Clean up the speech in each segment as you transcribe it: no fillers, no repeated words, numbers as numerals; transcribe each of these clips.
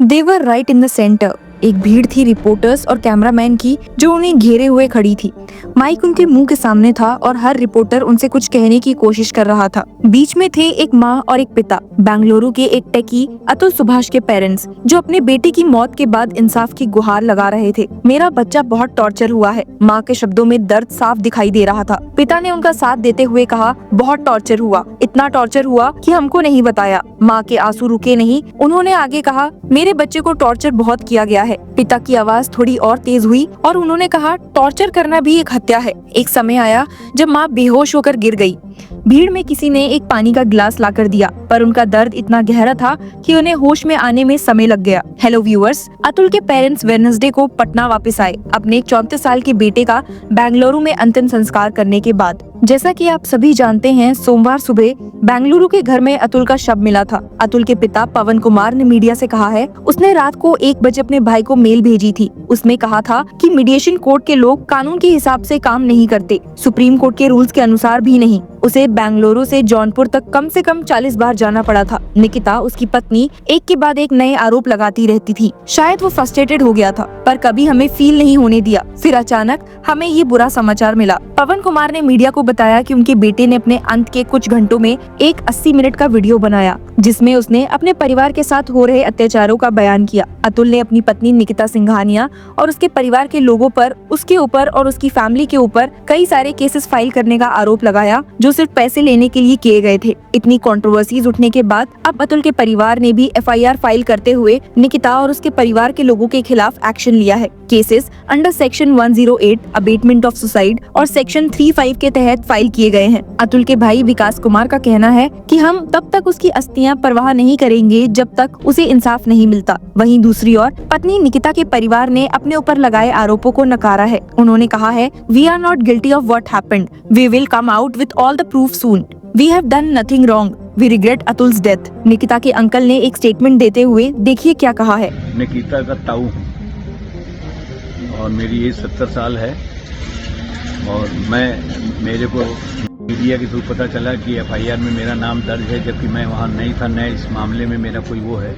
They were right in the centre. एक भीड़ थी रिपोर्टर्स और कैमरामैन की जो उन्हें घेरे हुए खड़ी थी। माइक उनके मुंह के सामने था और हर रिपोर्टर उनसे कुछ कहने की कोशिश कर रहा था। बीच में थे एक माँ और एक पिता, बेंगलुरु के एक टेकी अतुल सुभाष के पेरेंट्स, जो अपने बेटे की मौत के बाद इंसाफ की गुहार लगा रहे थे। मेरा बच्चा बहुत टॉर्चर हुआ है, माँ के शब्दों में दर्द साफ दिखाई दे रहा था। पिता ने उनका साथ देते हुए कहा, बहुत टॉर्चर हुआ, इतना टॉर्चर हुआ कि हमको नहीं बताया। माँ के आंसू रुके नहीं, उन्होंने आगे कहा, मेरे बच्चे को टॉर्चर बहुत किया गया है। पिता की आवाज थोड़ी और तेज हुई और उन्होंने कहा, टॉर्चर करना भी एक हत्या है। एक समय आया जब माँ बेहोश होकर गिर गई। भीड़ में किसी ने एक पानी का गिलास लाकर दिया, पर उनका दर्द इतना गहरा था कि उन्हें होश में आने में समय लग गया। हेलो व्यूअर्स, अतुल के पेरेंट्स वेडनेसडे को पटना वापस आए अपने 34 साल के बेटे का बेंगलुरु में अंतिम संस्कार करने के बाद। जैसा कि आप सभी जानते हैं, सोमवार सुबह बेंगलुरु के घर में अतुल का शव मिला था। अतुल के पिता पवन कुमार ने मीडिया से कहा है, उसने रात को 1 बजे अपने भाई को मेल भेजी थी। उसमें कहा था कि मीडिएशन कोर्ट के लोग कानून के हिसाब से काम नहीं करते, सुप्रीम कोर्ट के रूल्स के अनुसार भी नहीं। उसे बेंगलुरु से जौनपुर तक कम से कम 40 बार जाना पड़ा था। निकिता, उसकी पत्नी, एक के बाद एक नए आरोप लगाती रहती थी। शायद वो फ्रस्ट्रेटेड हो गया था, पर कभी हमें फील नहीं होने दिया। फिर अचानक हमें ये बुरा समाचार मिला। पवन कुमार ने मीडिया को बताया कि उनके बेटे ने अपने अंत के कुछ घंटों में एक 80 मिनट का वीडियो बनाया, जिसमें उसने अपने परिवार के साथ हो रहे अत्याचारों का बयान किया। अतुल ने अपनी पत्नी निकिता सिंघानिया और उसके परिवार के लोगों पर, उसके ऊपर और उसकी फैमिली के ऊपर कई सारे केसेस फाइल करने का आरोप लगाया, जो सिर्फ पैसे लेने के लिए किए गए थे। इतनी कंट्रोवर्सीज उठने के बाद अब अतुल के परिवार ने भी FIR फाइल करते हुए निकिता और उसके परिवार के लोगों के खिलाफ एक्शन लिया है। Cases under section 108 abetment of suicide और सेक्शन 35 के तहत फाइल किए गए हैं। अतुल के भाई विकास कुमार का कहना है कि हम तब तक उसकी अस्थियां परवाह नहीं करेंगे जब तक उसे इंसाफ नहीं मिलता। वहीं दूसरी ओर पत्नी निकिता के परिवार ने अपने ऊपर लगाए आरोपों को नकारा है। उन्होंने कहा है, we are not guilty of what happened, we will come out with all the proof soon, we have done nothing wrong, we regret Atul's death. Nikita के अंकल ने एक स्टेटमेंट देते हुए देखिए क्या कहा है। निकिता का ताऊ हूँ और मेरी एज 70 साल है और मेरे को मीडिया के थ्रू पता चला कि FIR में मेरा नाम दर्ज है, जबकि मैं वहाँ नहीं था, न इस मामले में मेरा कोई वो है।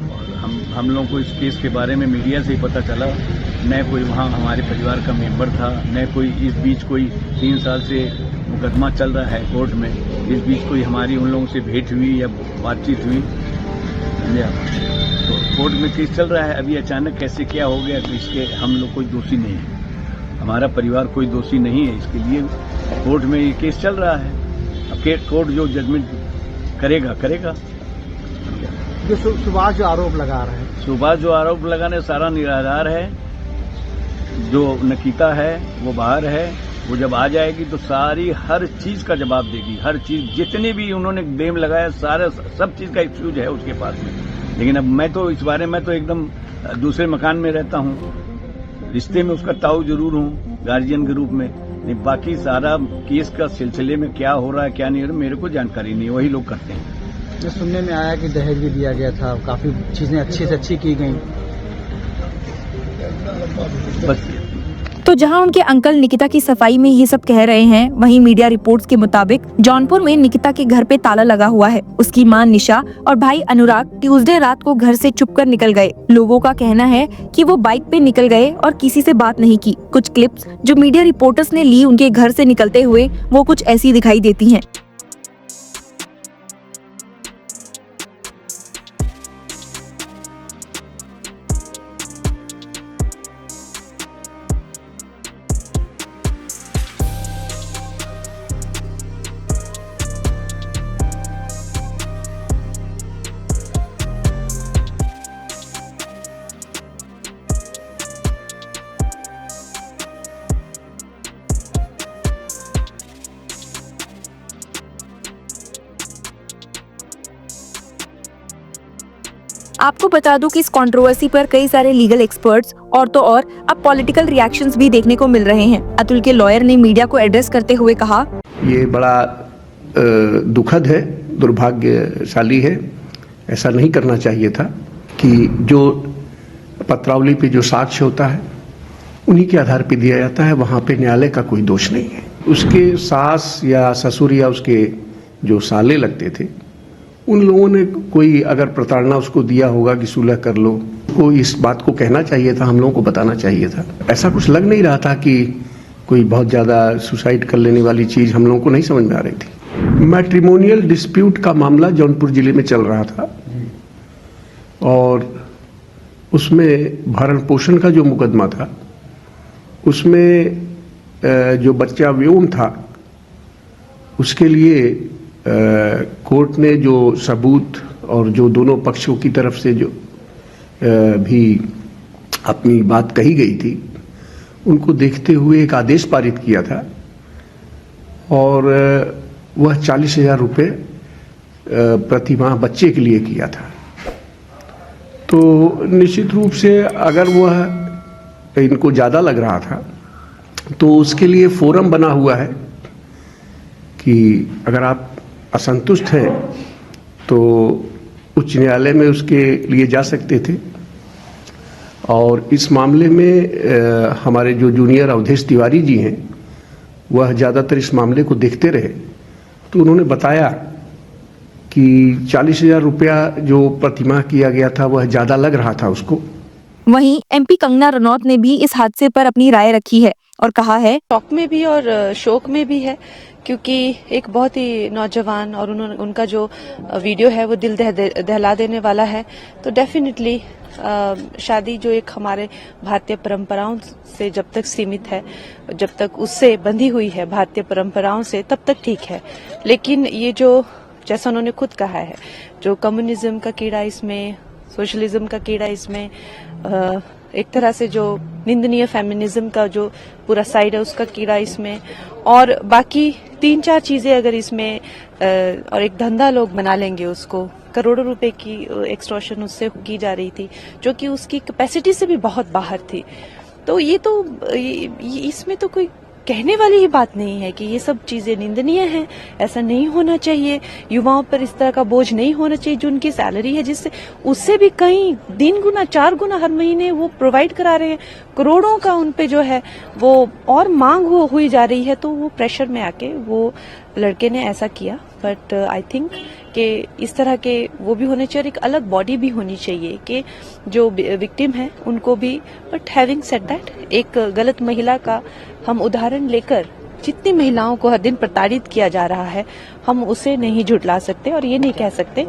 और हम लोगों को इस केस के बारे में मीडिया से ही पता चला, न कोई वहाँ हमारे परिवार का मेंबर था, न कोई इस बीच कोई 3 साल से मुकदमा चल रहा है कोर्ट में, इस बीच कोई हमारी उन लोगों से भेंट हुई या बातचीत हुई। तो कोर्ट में केस चल रहा है, अभी अचानक कैसे क्या हो गया, तो इसके हम लोग कोई दोषी नहीं है, हमारा परिवार कोई दोषी नहीं है। इसके लिए कोर्ट में ये केस चल रहा है, अब कोर्ट जो जजमेंट करेगा। जो सुभाष जो आरोप लगा रहे हैं, सुभाष जो आरोप लगाने सारा निराधार है। जो निकिता है वो बाहर है, वो जब आ जाएगी तो सारी हर चीज का जवाब देगी। हर चीज जितने भी उन्होंने ब्लेम लगाया, सारा सब चीज का एक्सक्यूज है उसके पास में। लेकिन अब मैं तो इस बारे में तो एकदम दूसरे मकान में रहता हूँ, रिश्ते में उसका ताऊ जरूर हूँ गार्जियन के रूप में, नहीं बाकी सारा केस का सिलसिले में क्या हो रहा है क्या नहीं हो रहा मेरे को जानकारी नहीं, वही लोग करते हैं। जो सुनने में आया कि दहेज भी दिया गया था, काफी चीजें अच्छी से अच्छी की गई। बस तो जहां उनके अंकल निकिता की सफाई में ये सब कह रहे हैं, वहीं मीडिया रिपोर्ट्स के मुताबिक जौनपुर में निकिता के घर पे ताला लगा हुआ है। उसकी मां निशा और भाई अनुराग ट्यूसडे रात को घर से छुपकर निकल गए। लोगों का कहना है कि वो बाइक पे निकल गए और किसी से बात नहीं की। कुछ क्लिप्स जो मीडिया रिपोर्टर्स ने ली उनके घर से निकलते हुए, वो कुछ ऐसी दिखाई देती हैं। आपको बता दूं कि इस कंट्रोवर्सी पर कई सारे लीगल एक्सपर्ट्स और तो और अब पॉलिटिकल रिएक्शंस भी देखने को मिल रहे हैं। अतुल के लॉयर ने मीडिया को एड्रेस करते हुए कहा, ये बड़ा दुखद है, दुर्भाग्यशाली है। ऐसा नहीं करना चाहिए था कि जो पत्रावली पे जो साक्ष्य होता है उन्हीं के आधार पे दिया जाता है, वहाँ पे न्यायालय का कोई दोष नहीं है। उसके सास या ससुर या उसके जो साले लगते थे उन लोगों ने कोई अगर प्रताड़ना उसको दिया होगा कि सुलह कर लो, को इस बात को कहना चाहिए था, हम लोगों को बताना चाहिए था। ऐसा कुछ लग नहीं रहा था कि कोई बहुत ज़्यादा सुसाइड कर लेने वाली चीज़ हम लोगों को नहीं समझ में आ रही थी। मैट्रिमोनियल डिस्प्यूट का मामला जौनपुर जिले में चल रहा था और उसमें भरण पोषण का जो मुकदमा था उसमें जो बच्चा व्योम था उसके लिए कोर्ट ने जो सबूत और जो दोनों पक्षों की तरफ से जो भी अपनी बात कही गई थी उनको देखते हुए एक आदेश पारित किया था और वह 40,000 रुपये प्रति माह बच्चे के लिए किया था। तो निश्चित रूप से अगर वह इनको ज़्यादा लग रहा था तो उसके लिए फोरम बना हुआ है कि अगर आप असंतुष्ट हैं तो उच्च न्यायालय में उसके लिए जा सकते थे। और इस मामले में हमारे जो जूनियर अवधेश तिवारी जी हैं वह ज़्यादातर इस मामले को देखते रहे, तो उन्होंने बताया कि 40,000 रुपया जो प्रतिमाह किया गया था वह ज़्यादा लग रहा था उसको। वहीं एमपी कंगना रनौत ने भी इस हादसे पर अपनी राय रखी है और कहा है, शौक में भी और शोक में भी है, क्योंकि एक बहुत ही नौजवान और उनका जो वीडियो है वो दिल दहला देने वाला है। तो डेफिनेटली शादी जो एक हमारे भारतीय परंपराओं से जब तक सीमित है, जब तक उससे बंधी हुई है भारतीय परंपराओं से, तब तक ठीक है। लेकिन ये जो, जैसा उन्होंने खुद कहा है, जो कम्युनिज्म का कीड़ा इसमें, सोशलिज्म का कीड़ा इसमें, एक तरह से जो निंदनीय फेमिनिज्म का जो पूरा साइड है उसका कीड़ा इसमें, और बाकी 3-4 चीजें अगर इसमें और एक धंधा लोग बना लेंगे उसको, करोड़ों रुपए की एक्सटॉर्शन उससे की जा रही थी जो कि उसकी कैपेसिटी से भी बहुत बाहर थी। तो ये तो इसमें तो कोई कहने वाली ही बात नहीं है कि ये सब चीजें निंदनीय हैं, ऐसा नहीं होना चाहिए। युवाओं पर इस तरह का बोझ नहीं होना चाहिए। जो उनकी सैलरी है जिससे उससे भी कहीं 3 गुना 4 गुना हर महीने वो प्रोवाइड करा रहे हैं, करोड़ों का उन पे जो है वो और मांग हुई जा रही है, तो वो प्रेशर में आके वो लड़के ने ऐसा किया। बट आई थिंक कि इस तरह के वो भी होने चाहिए और एक अलग बॉडी भी होनी चाहिए कि जो विक्टिम है उनको भी। बट हैविंग सेड दैट, एक गलत महिला का हम उदाहरण लेकर जितनी महिलाओं को हर दिन प्रताड़ित किया जा रहा है, हम उसे नहीं झुठला सकते और ये नहीं कह सकते।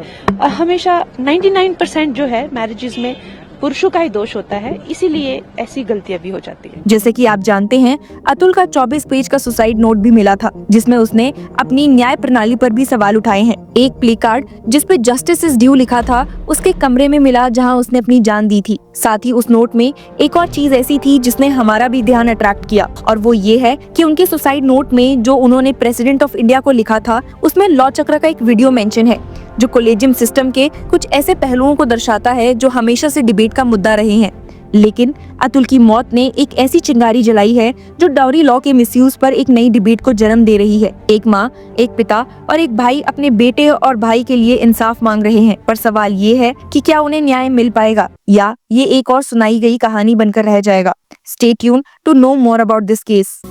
हमेशा 99% जो है मैरिजेस में पुरुषों का ही दोष होता है, इसीलिए ऐसी गलतियां भी हो जाती है। जैसे कि आप जानते हैं, अतुल का 24 पेज का सुसाइड नोट भी मिला था जिसमें उसने अपनी न्याय प्रणाली पर भी सवाल उठाए हैं। एक प्ले कार्ड जिस पे जस्टिस इज ड्यू लिखा था उसके कमरे में मिला जहां उसने अपनी जान दी थी। साथ ही उस नोट में एक और चीज ऐसी थी जिसने हमारा भी ध्यान अट्रैक्ट किया, और वो ये है कि उनके सुसाइड नोट में जो उन्होंने प्रेसिडेंट ऑफ इंडिया को लिखा था उसमें लॉ चक्र का एक वीडियो मेंशन है जो कोलेजियम सिस्टम के कुछ ऐसे पहलुओं को दर्शाता है जो हमेशा से डिबेट का मुद्दा रहे हैं। लेकिन अतुल की मौत ने एक ऐसी चिंगारी जलाई है जो डाउरी लॉ के मिसयूज पर एक नई डिबेट को जन्म दे रही है। एक माँ, एक पिता और एक भाई अपने बेटे और भाई के लिए इंसाफ मांग रहे हैं, पर सवाल ये है कि क्या उन्हें न्याय मिल पाएगा या ये एक और सुनाई गई कहानी बनकर रह जाएगा। Stay tune to know more about this case.